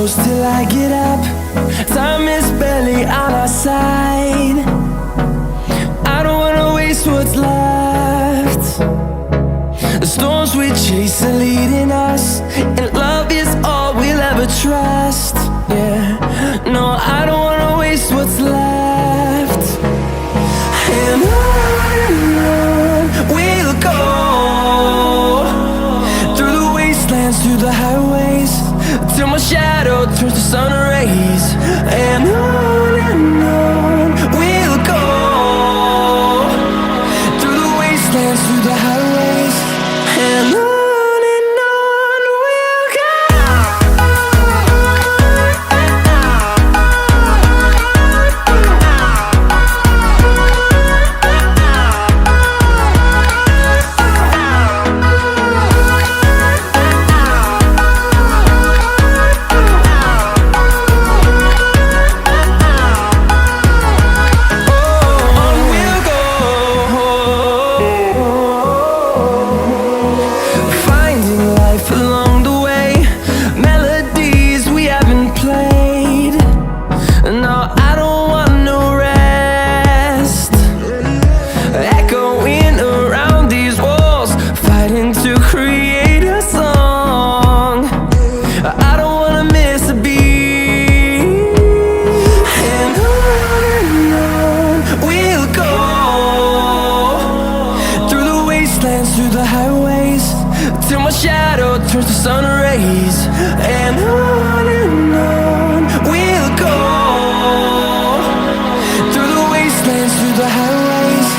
close till I get up. Time is barely on our side. I don't wanna waste what's left. The storms we chase are leading us, and love is all we'll ever trust. Yeah, no, I don't wanna waste what's left. And on we'll go, through the wastelands, through the highways, till my shadow turns to sun rays. And on we'll go, through the wastelands, through the highways, and on we'll go. Through the highways, till my shadow turns to sun rays. And on we'll go, through the wastelands, through the highways,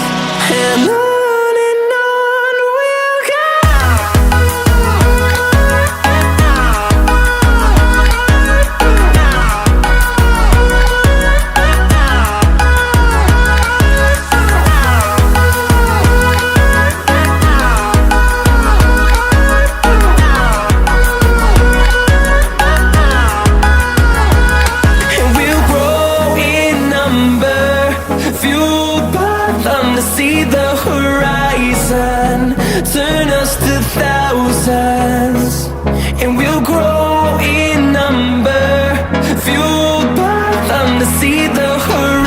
and on we'll go. See the horizon turn us to thousands, and we'll grow in number, fueled by them to see the horizon.